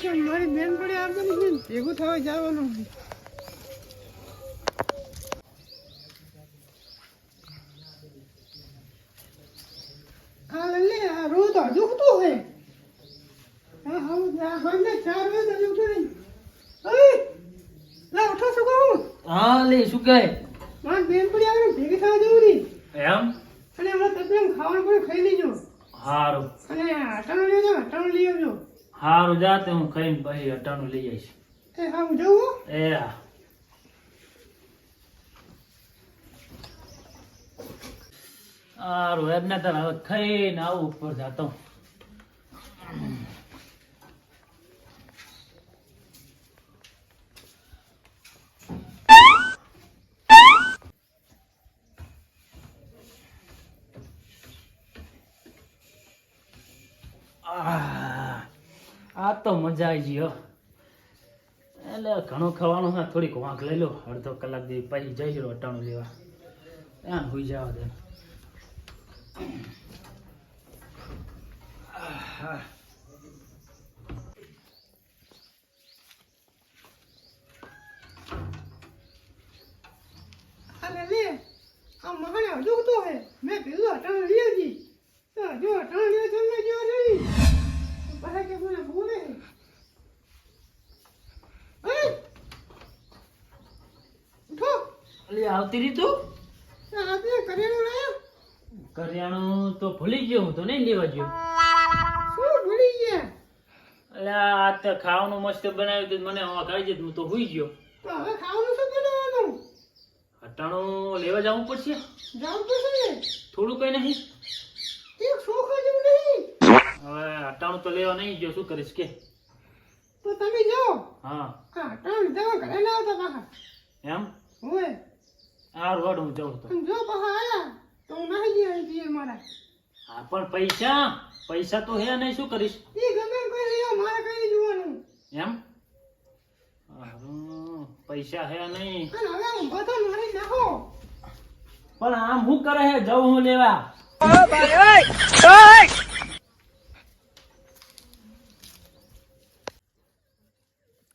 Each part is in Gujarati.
મારી બેન પડી આવવાની છે ભેગું થવા જવાનું છે. હા લે આ રોજ હજુ શું હે? હા હા મને 4 વાગે હજુ તો નહીં. અરે લા ઉઠો શું કહું? હા લે શું કહે? મારી બેન પડી આવવાની ભેગી થવા જવું નહીં. એમ? અને હમણાં તમે ખાવાનું કોઈ ખાઈ લેજો. હારું. અને અટાણું લઈ જાવ, અટાણું લઈ આવજો. હારું જાતે હું ખાઈને પછી અટાણું લઈ આવીશ. એ હા હું જવું હો. એ હા. હારું એમને તાર હવે ખાઈને આવું ઉપર જાતો. આ તો મજા આવી ગઈ હો. એટલે ઘણું ખાવાનું હા થોડીક વાંક લઈ લો અડધો કલાક જેવી પછી જઈશ અટાણું લેવા. ત્યાં હોઈ જવા દે. અરે લે આ મહાને હજુ તો હે મેં કીધું અટાણું લઈ આવજી. તો જો અટાણું લેવા તમને જેવા નહીં પાછા કે મને બોલે ઉઠો. એટલે આવતી રહી તું? આપણે કરિયાણું લાયા? કરિયાણું તો ભૂલી ગયો હું તો નહીં લેવા ગયો. શું ભૂલી ગયા? એટલે આ તો ખાવાનું મસ્ત બનાવ્યું હતું મને હવે ખાઈ જતું હું તો હુઈ ગયો. તો હવે ખાવાનું શું બનાવવાનું? અટાણું લેવા જવું પડશે. જાવું પડશે ને. થોડું કઈ નહીં. એક સોખા જેવું નહીં. હવે અટાણું તો લેવા નહીં ગયો શું કરીશ કે? તો તમે જાઓ. હા હા અટાણું લીધા ઘરે ના આવતા પાછા. એમ? હોય હાર વાડ હું જાઉં તો. જો પાછા આયા તો હું નાહી ગયા છીએ મારા. હા પણ પૈસા તો હે નહીં શું કરીશ? એ ગમે એમ કરી લ્યો મારે કઈ જોવાનું. એમ? હારું, પૈસા હે નહીં. અને હવે હું બધો મારી નાખો. પણ આમ શું કરે હે જાઉં હું લેવા?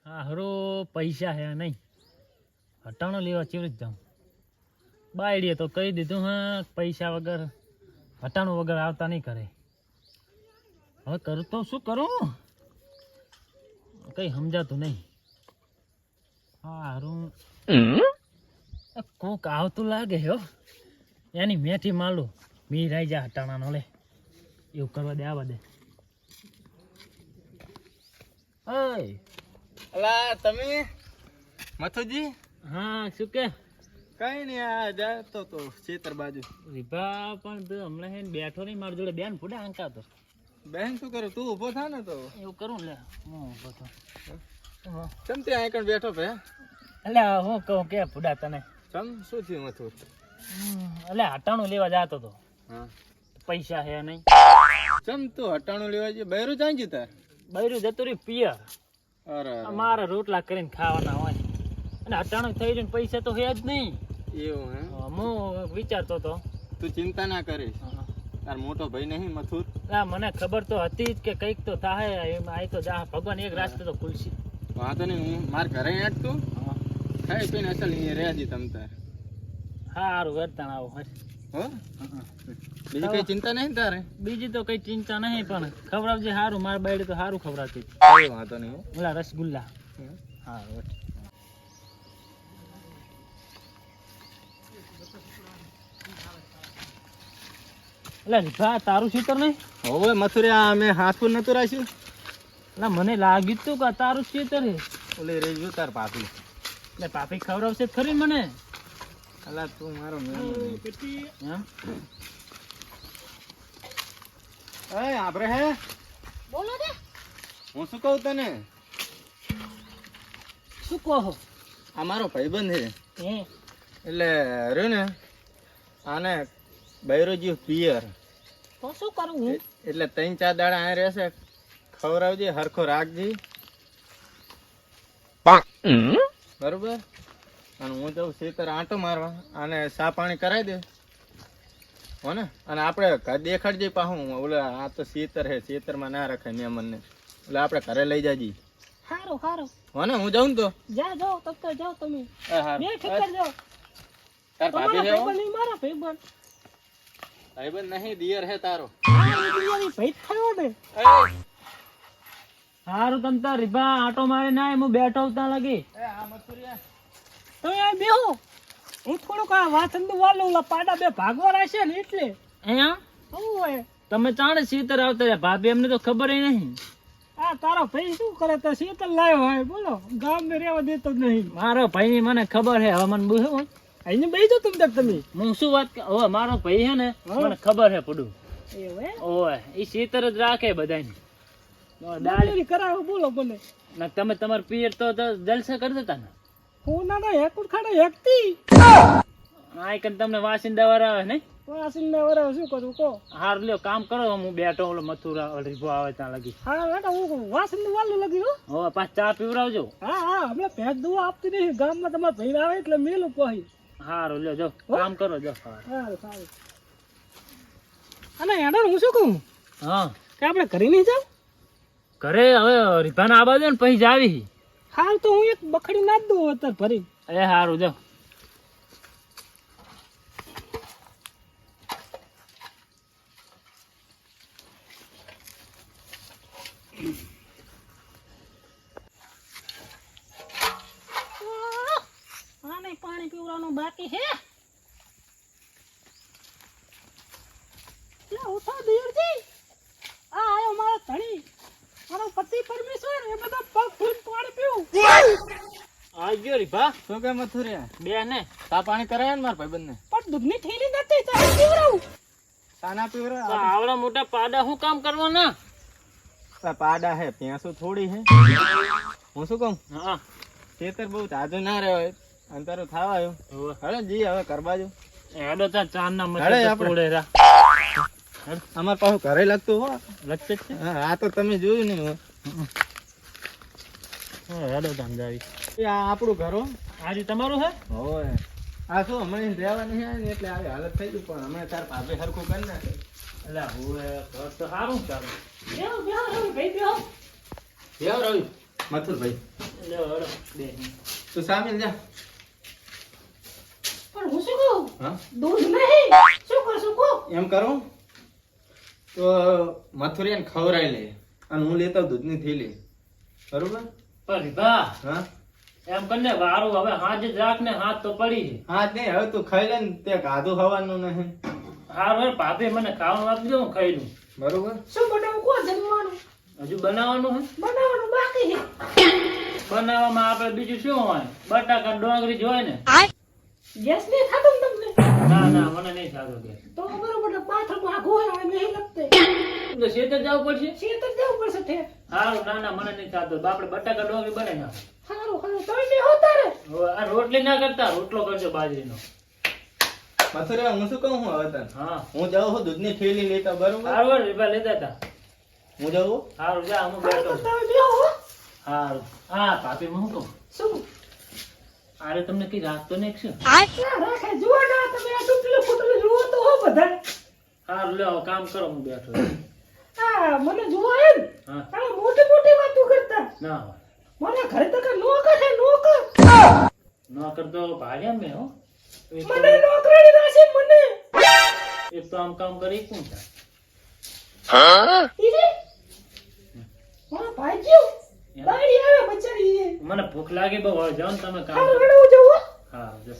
હારું પૈસા હે નહીં. અટાણું લેવા ચેવી રીતે જાઉં? બાયડીએ તો કહી દીધું હા પૈસા વગર અટાણું વગર આવતા નહીં કરે. હવે કરું તો શું કરું? કઈ સમજાતું નહીં. હારું કોક આવતું લાગે હો. એની મેથી માલું મી રાઈ જા અટાણાનો લે એવું કરવા દે આવા દે. ઓય અલા તમે મથુજી? હા શું કે? કઈ નહીં આ જાતો તો ખેતર બાજુ. વિભા પણ તું હમણાં હે ને બેઠો નહીં મારી જોડે બેન ફૂડા આંકાતો. બેન શું કરું તું ઊભો થા ને તો એવું કરું લે હું ઊભો થઉં. ચમ ત્યાં અહીં કણ બેઠો ભે? એટલે હું કહું કે ફૂડા તને ચમ શું થયું મથુર? એટલે અટાણું લેવા જતો હતો. હા પૈસા હે નહીં. ચમ તું હટાણું લેવા જઈએ બૈરું જાય છે તાર? બૈરું જતું રહ્યું પિયર. અરે મારે રોટલા કરીને ખાવાના હોય અને અટાણું થઈ રહ્યું પૈસા તો હે જ નહીં. એવું હે? હું વિચારતો હતો તું ચિંતા ના કરીશ. તાર મોટો ભાઈ નહીં મથુર? મને ખબર તો હતી જ કે કંઈક તો થાય એમ. આ તો જા ભગવાન એક રાસ્તે તો ખુલશે. વાંધો નહીં હું માર ઘરે હેઠ તું ખાઈ પીને અસલ અહીંયા રહ્યા જી તમ તાર. સારું વર્તાણ આવો હો બીજી કઈ ચિંતા નહીં તારે? બીજી તો કઈ ચિંતા નહીં પણ ખવડાવજે સારું. મારા બાયડે તો સારું ખવડાવતી. કઈ વાંધો નહીં હો. ઓલા રસગુલ્લા. હા એટલે રીફા તારું સીતર નહીં? હવે મથુરિયા અમે હાથું નતું રાખ્યું. એટલે મને લાગ્યું તું કે તારું સીતર હે. ઓલી રહી ગયું તાર પાપી. એટલે પાપી ખવડાવશે જ ખરી મને. અલા તું મારો એમ? આપણે હે બોલો ને. હું શું કહું તને? શું કહો? આ મારો ભાઈબંધ છે હે એટલે રહ્યું ને આને બૈરોજી પિયર તો શું કરું હું? એટલે 3-4 દાડા આ રહેશે. ખવડાવજે હરખો રાખજે બરોબર. અને હું જાઉં ખેતર આંટો મારવા અને ચા પાણી કરાવી દે હો ને. અને આપણે દેખાડજે પાછું ઓલે આ તો ખેતર હે ખેતરમાં ના રખાય મહેમાનને એટલે આપણે ઘરે લઈ જાજી. હારું હારું હો ને હું જાઉં ને તો જાઓ તબ તો જાઓ તમે એ હારું. બે ઠેકર જાઓ તાર ભાભી છે હો? ભાઈબંધ મારા ભાઈબંધ ભાઈબંધ નહીં દિયર હે તારો ભાઈ થયો ને સારું તમ તાર રીભા આટો મારી ના હું બેઠો ત્યાં લગી એ આ મથુરિયા તમે આ બેહો હું થોડુંક આ વાસણ વાલું ઓલા પાડા બે ભાગવા રહેશે ને એટલે અહીંયા ઓય તમે ચાણે શીતર આવતા રહ્યા ભાભી એમને તો ખબર નહીં આ તારો ભાઈ શું કરે તો શીતલ લાવ્યો હોય બોલો ગામ ને રહેવા દેતો જ નહીં મારો ભાઈ ની મને ખબર હે હવે મને બુહે હોય અહીંને બેહી જો તમે તમે હું શું વાત હવે મારો ભાઈ હે ને મને ખબર હે પડું એવું હે ઓય ઈ શીતર જ રાખે બધાને દાળ દાડી કરાવો બોલો બોલે ના તમે તમાર પિયર તો જલસા કરી દેતા ને હું ના હેકુડ ખાડે હેકતી આ કન તમને વાસિંદા વાર આવે ને વાસણ ને વરાવ શું કરું કો હાર લ્યો કામ કરો હું બેઠો ઓલો મથુરા રીભો આવે ત્યાં લગી હા બેટા હું વાસણ નું વાલું લગી રહ્યો હવે પાછ ચા પીવરાવજો હા હા હમણાં ભેંસ દુવા આપતી નહીં ગામમાં તમારા ભાઈ આવે એટલે મેલું કહી હારું લ્યો જો કામ કરો જો સારું સારું અને હેડો હું શું કહું હા કે આપણે ઘરે નહીં જાવ ઘરે હવે રીભાને આવા દો ને પછી જાવી હાલ તો હું એક બખડી નાખ દઉં અત્યારે ભરી એ હારું જો આને પાણી પીવડાવવાનું બાકી છે લે ઉઠો દેવજી આ આયો મારો ધણી મારો પતિ પરમેશ્વર એ બધા પગ ધોઈને પાણી પીવું આ ગયો રીભા શું કે મથુરિયા બે ને ચા પાણી કરાય ને મારા ભાઈબંધ ને પણ દૂધની થેલી નથી તો આ પીવડાવું સાના પીવરા તો આવડા મોટા પાડા શું કામ કરવાના પાડા હે ભેંસો થોડી હે હું શું કહું હા ખેતર બહુ તાજું ના રહ્યો અંતરું થવા આવ્યું હવે હવે જી હવે કરબાજુ હેડો તા ચાર ના હેડે મસ્ત આપણે. તોડે રા અમાર પાછું ઘરે લાગતું હો લગતે જ છે હા આ તો તમે જોયું નહીં હો હા, હેડો તામ જાવી એ આ આપણું ઘર હો આજે તમારું છે હોય આ શું હમણાં રહેવા નહીં આવે ને એટલે આવી હાલત થઈ ગઈ પણ હમણાં તાર ભાભે હરખું કરી નાખે એટલે હું ઘર તો સારું ચાલે બેહો બેહો રવિ ભાઈ બેહો કેવો રવિ મથુરભાઈ લ્યો હેડો બે તું સામેલ જા પણ હું શું કહું હા દૂધ નહીં શું કરશું કો એમ કરું તો મથુરિયાને ખવરાઈ લે અને હું લેતો દૂધની થેલી બરોબર પણ રીભા હા એમ કરીને વારું હવે હાથ જ રાખ ને હાથ તો પડી છે હા નહીં હવે તું ખાઈ લે ને તે ગાધું હવાનું નહીં હારું હે ભાભી મને ખાવાનું આપી દો હું ખાઈ લઉં બરોબર શું બનાવું કો જમવાનું હજુ બનાવવાનું હે બનાવવાનું બાકી છે બનાવવામાં આપણે બીજું શું હોય બટાકા ને ડોંગળી જ હોય ને ગેસ નહીં થતો ને તમને ના ના મને નહીં સાદો કે તો બરોબર બાથરૂમ આખો હોય હવે નહીં લગતે તો શેતે જવું પડશે શેતર જવું પડશે ઠેર હારું ના ના મને નહીં સાદો આપણે બટાકા ડોંગળી બનાવી નાખ સારું સારું તમે બેહો તારે હવે આ રોટલી ના કરતા રોટલો કરજો બાજરીનો મથુરિયા હું શું કહું હું હવે તને હા હું જાઉં છું દૂધની થેલી લેતા બરોબર હારું રીભા લેતા હતા હું જાઉં હારું જા હું હા, બેઠો તો છું. તમે બેહો હો. હારું હા ભાભી હું કહું શું આરે તમને કઈ રાખતો નહીં શું ના રાખે જુઓ ના તમે આ ટૂટલું ફૂટલું જુઓ તો હો બધા હારું લ્યો કામ કરો હું બેઠો છું. આ મને જુઓ એમ હા તમે મોટી મોટી વાતો કરતા ના હોય મને ઘરે તો કે નોકર છે નોકર નોકર તો ભાડ્યા મેં હો એક તો- મને નોકરાણી રાશિ મને એક તો આમ કામ કરી કોણ થાય ઈરે મારા ભાઈજીઓ બાળી આવે બચારી એ મને ભૂખ લાગી બહુ હવે જાઓ ને તમે કામ હાલો કરો હેડો હું જાઉં હો. હા જો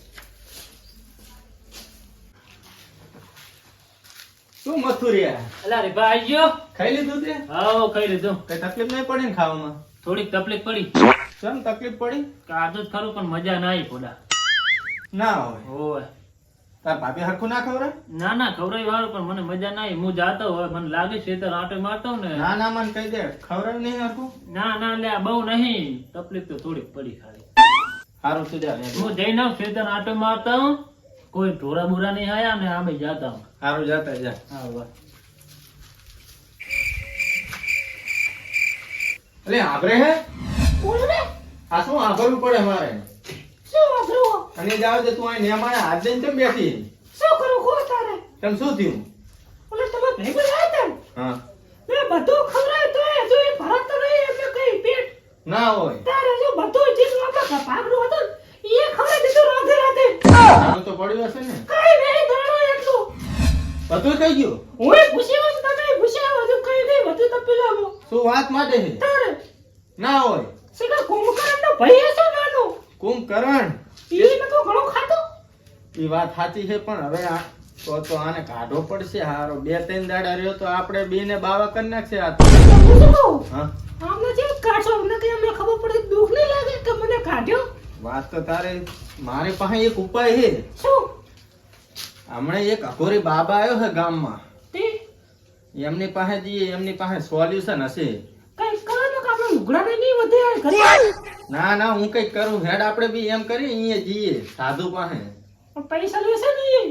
શું મથુરિયા અલા રે ભાઈ ગયો ખાઈ લીધું તે હા ખાઈ લીધું કઈ તકલીફ નહીં પડી ને ખાવામાં થોડીક તકલીફ પડી કેમ તકલીફ પડી કાધું જ ખરું પણ મજા ના આવી પોડા ના હોય ઓય તાર ભાભી હરખું ના ખવરાય ના ના ખવડાવી વાળું પણ મને મજા ના આવી હું જાતો હોય મને લાગે છે તો આટો મારતો ને ના ના મને કહી દે ખવરાય નહીં હરખું ના ના લે આ બહુ નહીં તકલીફ તો થોડીક પડી ખાલી સારું તું જા હું જઈને આવું ખેતર આટો મારતા હું કોઈ ઢોરા બુરા નહીં આયા ને આમે જાતા હું સારું જાતા જા હા વાહ એટલે આભરે હે બોલો ને આ શું આભરવું પડે મારે શું વાપરો અને જાવ દે તું અહીં નેમાણે હાથ દઈને કેમ બેઠી શું કરું કો તારે કેમ શું થયું ઓલે તમે ભેગો આવ્યા તા હા મેં બધું ખવડાવ્યું તો એ જો એ ભરત તો નહીં એમને કઈ પેટ ના ના હોય. તારે જો બધું જીતનું આપણા ભાગનું હતું ને, એ ખવડાવી દીધું રાધે રાધે. દાણો તો પડ્યો હશે ને? કઈ નહીં દાણો એટલું. બધું થઈ ગયું. હું પૂછ્યા તમે પૂછ્યા બધું કઈ નહીં બધું તો પેલામાં. શું વાત માટે છે? તારે ના હોય. સીધા કુંભકર્ણનો ભાઈ હશે નાનો. કુંભકર્ણ ઈ નતો ઘણો ખાતો. એ વાત સાચી છે, પણ હવે તો આને કાઢવો પડશે. હારો 2-3 દાડા રહ્યો તો આપણે બેને બાવા કરી નાખશે. આ તો હું શું કહું? હા, આમને જે કાઢો અમને કે અમને ખબર પડે દુઃખ નહીં લાગે કે મને કાઢ્યો. વાત તો તારે. મારી પાસે એક ઉપાય છે. શું હમણાં એક અઘોરી બાબા આવ્યો છે ગામમાં. તે એમની પાસે જઈએ, એમની પાસે સોલ્યુશન હશે. કઈ કરો કે આપણે લુગડાને નહીં વધે આ ઘરે. ના ના, હું કઈક કરું. હેડ આપણે બી એમ કરીએ, અહીંયા જઈએ સાધુ પાસે. પણ પૈસા લેશે નહીં.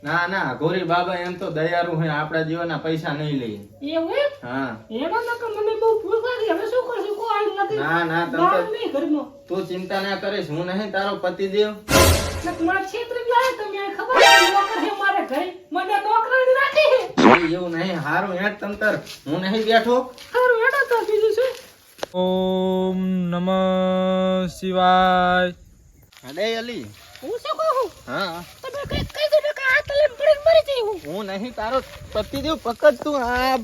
ના ના, અઘોરી બાબા એમ તો દયાળુ છે, આપણા જીવનના પૈસા નહીં લે. એવું એમ? હા. એમાં તો કે મને બહુ ભૂખ લાગી. હવે શું કરશું? કોઈ આઈ નથી. ના ના, બહાર તમ નહીં ઘરમાં. તું ચિંતા ના કરીશ. હું નહીં તારો પતિદેવ. ને તમારા ક્ષેત્ર ગયા તમે આ ખબર છે નોકર હે મારે ઘરે. મને નોકરાણી રાખી છે. એવું નહીં. હારું હેડ તમતર. હું નહીં બેઠો. સારું હેડો તો બીજું શું? ઓમ નમઃ શિવાય. અરે અલી. હું શું કહું? હા. તમે કઈ કઈ દો કે આ તલે પડી મરી જઈ હું. હું નહીં તારો પતિદેવ. પકડ તું આ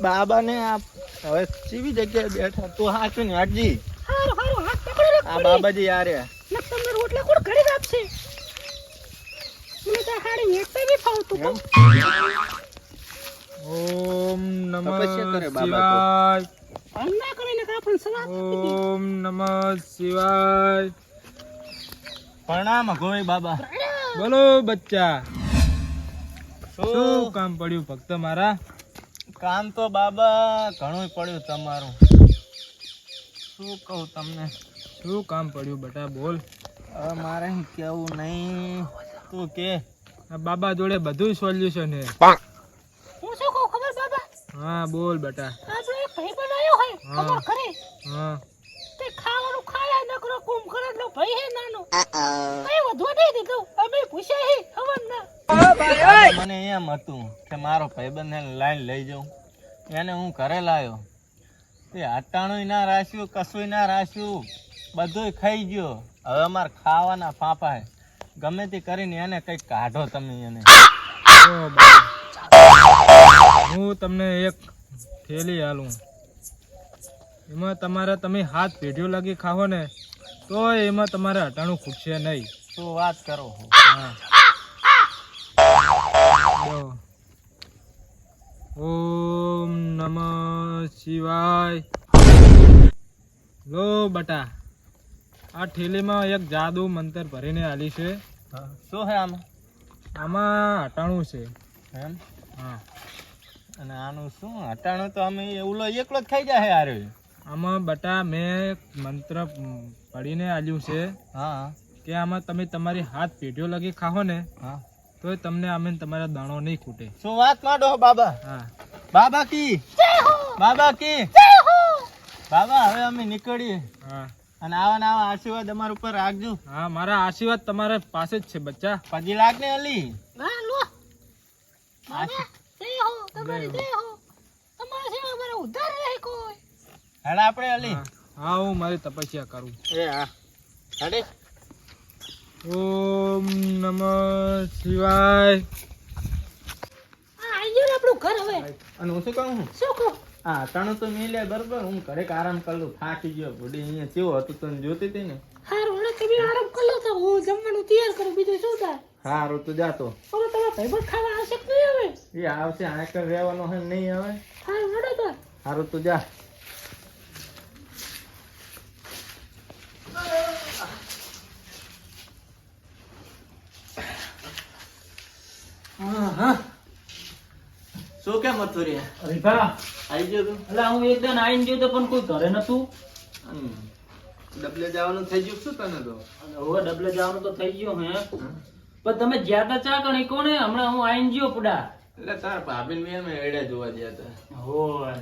બાબાને. આ હવે સીવી જગ્યાએ બેઠા. તું હાચું ને હાટજી. હારું હારું હાથ પકડી રાખ. આ બાબાજી આ રહ્યા. ને તમને રોટલા કોણ ઘડી આપશે? મને તો હાડી એકતા બી ફાવતું એમ? ઓમ તપસ્યા કરે નમઃ બાબા તો. શિવાય. અન્ના કરીને કે આપણને સલાહ આપી દે. ઓમ નમઃ શિવાય. પ્રણામ અઘોરી બાબા. બોલો બચ્ચા. શું શું કામ પડ્યું ભક્ત મારા? કામ તો બાબા ઘણું પડ્યું તમારું. શું કહું તમને? શું કામ પડ્યું બેટા બોલ. હવે મારે કેવું નહીં. તું કે. આ બાબા જોડે બધું સોલ્યુશન છે. હું શું કહું ખબર બાબા? હા બોલ બેટા. આપણે એક ભાઈ બનાવ્યો હોય હા. અમાર ઘરે. હા તે ખાવાનું ખાયા નકરો કુંભકર્ણનો ભાઈ હે નાનો. કઈ વધવા નહીં દીધું. અમે પૂછ્યા હે હવનના. મને એમ હતું કે મારો ભાઈબંધને લાઈન લઈ જાઉં. એને હું ઘરે લાવ્યો. તે અટાણું ના રાખ્યું, કશું ના રાખ્યું, બધું ખાઈ ગયો. હવે અમારે ખાવાના ફાંફા હે. ગમે તે કરીને એને કંઈક કાઢો તમે એને. ઓ બાબા. હું તમને એક થેલી આલું. એમાં તમારે તમે હાથ પેઢીઓ લાગી ખાવો ને તો એમાં તમારે અટાણું ખૂટશે નહીં. શું વાત કરો છો? હા. જો. ઓમ નમઃ શિવાય. લો બટા, આ થેલીમાં એક જાદુ મંતર ભરીને આલી છે. શું હે આમાં? આમાં અટાણું છે. એમ? હા. અને આનું શું? અટાણું તો અમે ઓલો એકલો જ ખાઈ જાય હારે. આમાં બટા મેં એક મંત્ર પડીને આલ્યું છે હા કે આમાં તમે તમારી હાથ પેઢીઓ લગી ખાઓ ને હા. તો તમને આમે તમારા દાણો નહીં ખૂટે. શું વાત માંડો બાબા? હા. બાબા કી બાબા કી બાબા, હવે અમે નીકળીએ. હા. અને આવા ને આવા આશીર્વાદ અમારા ઉપર રાખજો. હા, મારા આશીર્વાદ તમારા પાસે જ છે બચ્ચા. પછી લાગને અલી. હા લો. બાબા જય હો તમારી જય હો. તમારા સેવા મારા ઉદ્ધાર રહે કોઈ. હેડ આપણે અલી. હા, હું મારી તપસ્યા કરું. એ હા હેડે. ઓમ નમઃ શિવાય. આ આઈ ગયું ને આપણું ઘર હવે. અને હું શું કહું? શું કહું? હા, અટાણું તો મેં લે બરોબર. હું ઘરે આરામ કરું. થાકી ગયો. ભૂડી અહીંયા કેવું હતું તને જોતી હતી ને. હારું હવે તમે આરામ કરી લો તો હું જમવાનું તૈયાર કરું. બીજું શું થાય? હારું તું જાતો. હવે તમારા ભાઈબંધ ખાવા આવશે કે નહીં હવે? એ આવશે. આકર રહેવાનો હે નહીં આવે. હારું હેડો તો. હારું તું જા. શું કેમ હતું રે? રીભા, આવી ગયો તું? એટલે હું એકદમ આઈને ગયો તો પણ કોઈ ઘરે નતું. ડબલે જવાનું થઈ ગયું શું તને તો? હવે ડબલે જવાનું તો થઈ ગયું હે, પણ તમે જ્યાં તા ચા કણી કોને? હમણાં હું આઈને ગયો પુડા. એટલે તાર ભાભીને મેં અમે એડા જોવા ગયા હતા. હો,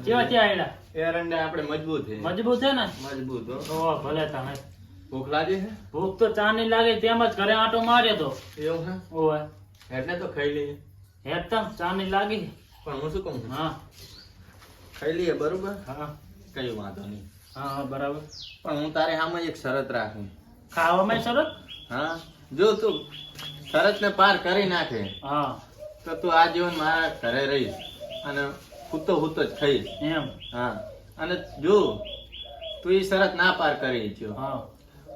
કેવા ત્યાં આયડા? એરંડા આપણે મજબૂત છે. મજબૂત છે ને? મજબૂત હો. ઓ ભલે તમે. ભૂખ લાગે છે? ભૂખ તો ચા ની લાગે તેમ જ ઘરે આંટો માર્યો તો. એવું હે? ઓય એટલે તો ખાઈ લઈએ. હેતમ ચા ની લાગી. પણ હું શું કહું? હા ખાઈ લઈએ બરોબર. હા. કઈ વાંધો નહીં. હા હા બરાબર. પણ હું તારે સામે એક શરત રાખું. ખાવામાં શરત? હા, જો તું શરતને પાર કરી નાખે હા તો તું આજીવન મારા ઘરે રહીશ અને હૂતો હૂતો જ ખાઈશ. એમ. હા, અને જો તું એ શરત ના પાર કરી છો હા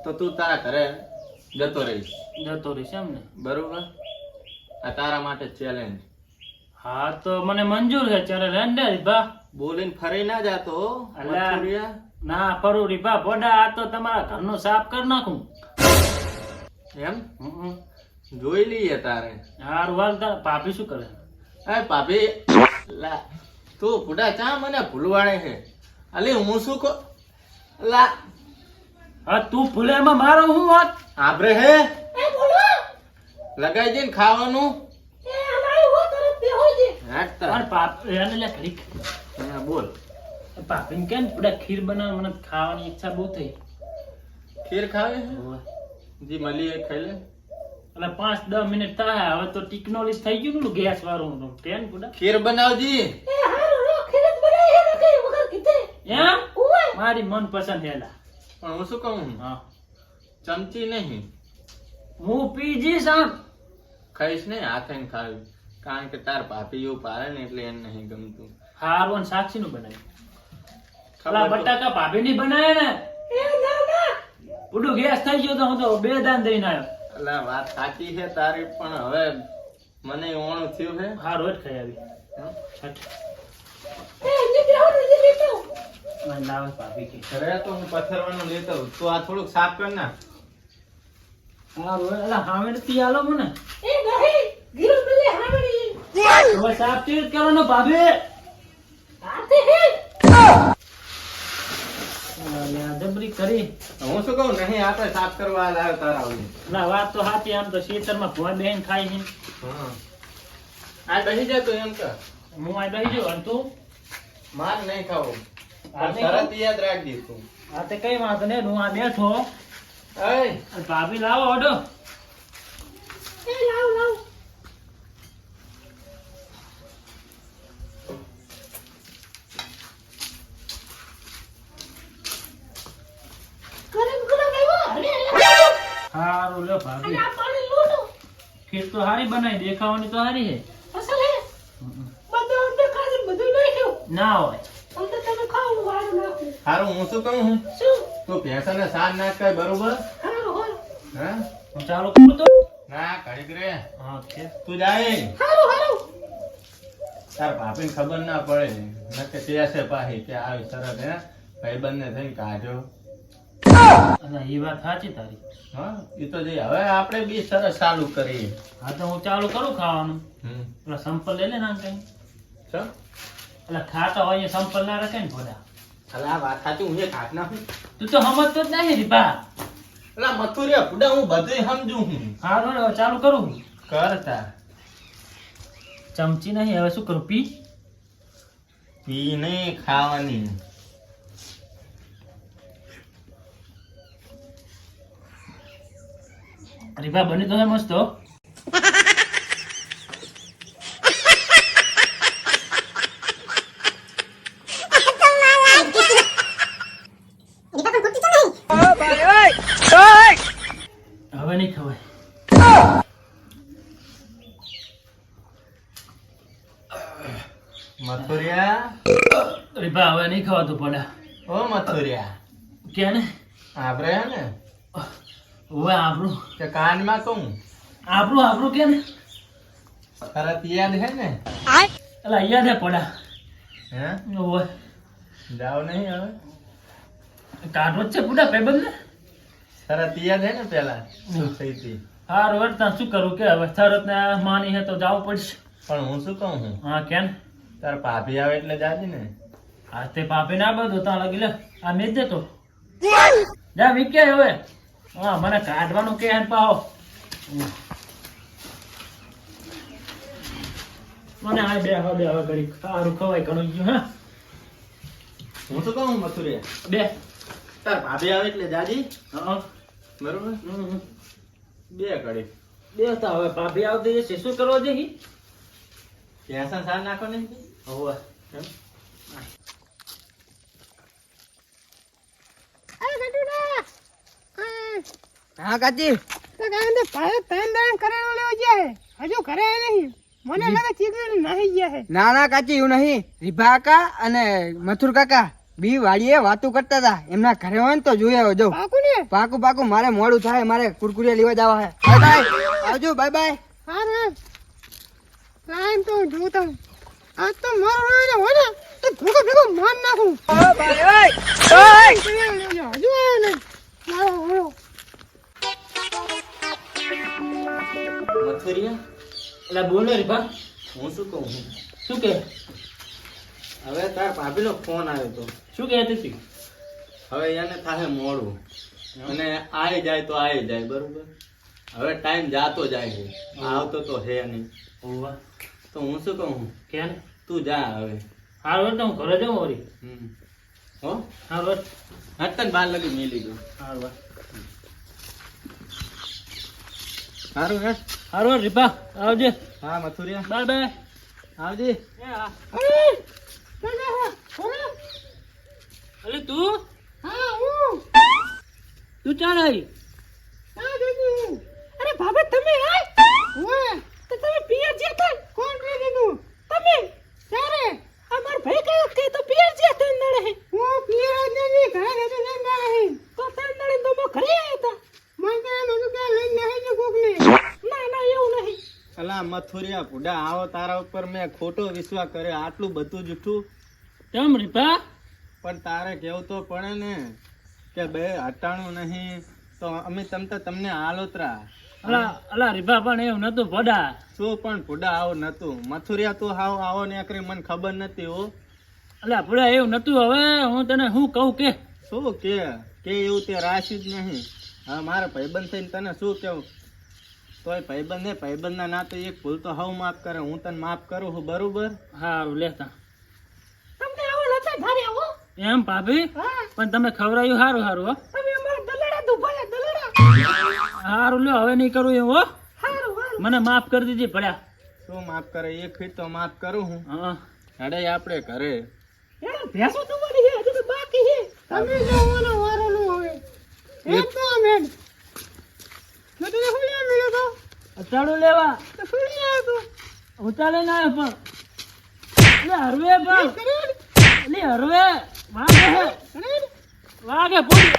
તો તું તારા ઘરે જતો રહીશ. જતો રહીશ એમ ને? બરોબર? આ તારા માટે ચેલેન્જ. હા તો મને મંજૂર છે. ચાલે રેન્ડે રીબા. બોલીને ફરી ના જાતો હો, અલા. મથુરિયા. ના ફરું રીબા પોડા. આ તો તમારા ઘરનો સાફ કરી નાખું. એમ હમ. જોઈ લઈએ તારે. હારું હાલ તાર ભાભી શું કરે? એ ભાભી, લા તું બુડા ચા મને ભૂલવાડે છે. અલી હું શું કહું? લા હા તું ભૂલે એમાં મારો હું વાત? આભરે હે એ બોલો લગાઈ દે ને ખાવાનું. એ અમારી હો તરફ બે હોય છે હાટતા. પણ પાપ એને લે ઘડીક. હા, બોલ. ભાભીને કેમ પોડા ખીર બનાવ, મને ખાવાની ઈચ્છા બહુ થઈ. ખીર ખાવી છે? જી મળી એ ખાઈ લે. એટલે 5-10 મિનિટ થાય. હવે તો ટેકનોલોજી થઈ ગયું ને ગેસ વાળું ટ્રેન પોડા. ખીર બનાવજી. એ હારું રો ખીરત બનાવી હે કે વગર કીધે એમ ઓય મારી મનપસંદ હેલા. પણ હું શું કહું? હા ચમચી નહીં હું પી જઈશ આમ. ખાઈશ નહીં, હાથે ને ખાવી. કારણ કે તાર ભાભી એવું પાડે ને એટલે એને નહીં ગમતું. હારું અને સાક્ષી નું બનાવ્યું. ખબર અલા તો- બટાકા ભાભી ની બનાવે ને. એ ના ના પૂડું ગેસ થઈ ગયો તો હું તો 2 દાન દઈને આવ્યો. અલા વાત સાચી છે તારી, પણ હવે મને ઓણું થયું છે. હારું જ ખાઈ આવી. હમ? છઠ. એ નીકળો ને નીકળો મને લાવે ભાભી કે. ઘરે તો હું પથ્થરવાનું લેતો હોઉં. તો આ થોડુંક સાફ કર ના. હારું અલા હામે નથી આલો મને. એ નહીં ગીરો મિલે હાવડી હવે સાફ કેવી રીતે કરવાનો ભાભી? આતે હે અલા જબરી કરી. હું શું કહું? નહીં, આપણે સાફ કરવા લાવ્યો તારા ઓલી. અલા વાત તો સાચી. આમ તો ખેતરમાં ભોય બેન ખાય છે. હા, આ બેસી જા તું એમ કર. હું આ બેસી જાઉં અને તું? માર નહીં ખાવું. આ પણ નહીં શરત યાદ રાખજે તું. આ તે કઈ વાંધો નહીં. હું આ બેઠો એય, અને ભાભી લાવો ઓડો. એ લાવ લાવ ગરમ ગરમ આવ્યો અરે હારું લ્યો ભાભી. આ પાણી લોટો ખીર તો હારી બનાવી. દેખાવાની તો હારી છે. અસલ હે બધું અંદર ખાલી બધું નાખ્યું ના હોય. અંદર તમે ખાવ વાળું નાખું હારું હું શું કહું હું? શું તું ભેંસાને સાન નાખ કઈ બરોબર? હારું હારું હા? હું ચાલુ કરું તો? ના, ઘડીક રે. હા છે. તું જાય. હારું હારું તાર ભાભીને ખબર ના પડે. નકે તે પાહી કે આવી શરત હે ભાઈબંધને થઈને કાઢ્યો. અને એ વાત સાચી તારી. હા, એ તો જઈ. હવે આપણે બી સરસ ચાલુ કરીએ. હા તો હું ચાલુ કરું ખાવાનું. હમ. પેલા સંપલ લઈ લે ના કઈ. ચમ? એટલે ખાતા હોય સંપલ ના રખે ને ભોડા. અલા, આ વાત સાચી. હું એક હાથ નાખું. તું તો સમજતો જ નહીં રીપા. અલા, મથુરિયા ફુડા, હું બધુંય સમજુ હું. હારું ને હવે ચાલુ કરું. કરતા ચમચી નહીં. હવે શું કરું? પી. પી નહીં, ખાવાની. રીપા બની તો હે મસ્ત હો. હવે નહીં ખવાય. મથુરિયા, રીપા હવે નહીં ખવાતું ભોડા. ઓ મથુરિયા, કે ને આપણે હે ને હવે આપણું કે કાનમાં કહું આપણું કે ને. તરત યાદ હે ને? એટલે યાદ હે ભોડા. હે? ઓવે જાવ નહીં હવે? કાઢવો જ છે ભોડા ભાઈબંધ ને. તરત યાદ હે ને પેલા શું થઈ હતી? હારું વર્તા શું કરું કે હવે શરત ને માની હે તો જવું પડશે. પણ હું શું કહું હું? હા કેન. તાર ભાભી આવે એટલે જાજી ને. આ તે પાપે ના બધું ત્યાં લગી લે. આ મેં જ દેતો જા મીક્યા હવે. હા મને કાઢવાનું કે હે પાહો. મને આ બે હવે ઘડી સારું ખવાય ઘણું ગયું. હા હું શું કહું મથુરિયા? બે. તાર ભાભી આવે એટલે જાજી. હા બરોબર? બે ઘડી બે તો હવે ભાભી આવતી જશે. શું કરવા જઈ? ભેંસા સાર નાખો ને. હવે કેમ? હા કાચી તો કાંઈ ને ભાઈ ત્રણ દાણ કરેલો લેવા ગયા હે હજુ ઘરે આયા નહીં મને લાગે ચીકણી નાહી ગયા હે ના ના કાચી એવું નહીં રીભા કાકા અને મથુર કાકા બી વાડીએ વાતો કરતા હતા એમના ઘરે હોય ને તો જોઈ આવ્યો જો પાકું ને પાકું પાકું મારે મોડું થાય મારે કુરકુરિયા લેવા જવા હે બાય બાય આવજો બાય બાય હારું એમ લાઈન તો જોતા આજ તો મારો ને હોય ને તો ભૂકો ભૂકો માર નાખું હજુ આવ્યો નહીં મારો હોયો મથુરિયા એટલે બોલ ને રીપા હું શું કહું શું કે હવે તાર ભાભીનો ફોન આવ્યો તો શું કહેતી હતી હવે એને થાહે મોડું અને આઈ જાય તો આઈ જાય બરોબર હવે ટાઈમ જાતો જાય છે આવતો તો હે નહીં ઓવા તો હું શું કહું કે ને તું જા હવે હારું તો હું ઘરે જાઉં વળી હો હારું હટન બાર લગી મેલી ગયું હારું સારું હે હારું રીપા આવજે હા મથુરિયા બાય બાય આવજે અરે તું હા હું તું ચાલ આવી આ દીધું અરે બાબા તમે આય ઓય તો તમે પિયર જે હતા કોણ કહી દીધું તમે ક્યારે અમાર ભાઈ કયો કે તો પિયર જે હતા નડે હું પિયર જ નહીં ઘરે રહેતો નહીં નડે તો તન નડે તો મો ઘરે આવ્યા હતા મને કે લઈને નહીં જો કોક ને ના ના એવું નહીં અલા મથુરિયા ભૂડા આવો તારા ઉપર મેં ખોટો વિશ્વાસ કર્યો આટલું બધું જૂઠું કેમ રીપા પણ તારે કેવું તો પડે ને કે બે હટાણું નહીં તો અમે તમને આલોતરા અલા રીપા પણ એવું નતું પડા શું પણ ભૂડા આવું નતું મથુરિયા તું હાવ આવો ને કરી મને ખબર નથી હો અલા ભૂડા એવું નતું હવે હું તને શું કહું કે શું કે એવું તે રાશી જ નહીં હા મારા ભાઈબંધ થઈને તને શું કેવું તોય ભાઈબંધના નાતે એક ભૂલ તો હવ માફ કરે હું તને માફ કરું છું બરોબર હારું લેતા તમને આવો લતા ભારે આવો એમ ભાભી હા પણ તમે ખવડાવ્યું હારું હારું હો તમે અમાર દલડા દુભાયા દલડા હારું લ્યો હવે નહીં કરું એવું હો હારું હારું મને માફ કરી દીધી ભડ્યા શું માફ કરે એક ફીટ તો માફ કરું હું હા હડે આપણે ઘરે યાર ભેંસો તમારી છે હજુ તો બાકી છે તમે જવાનો વારો નો હવે એક તો મેન જો તને ફૂલિયા મળ્યો તો ચાલુ લેવા તો ફૂલિયા તો હું ચાલે ના આવ્યો પણ હરવે પણ કરે હરવે વાગે કરે વાગે પૂરી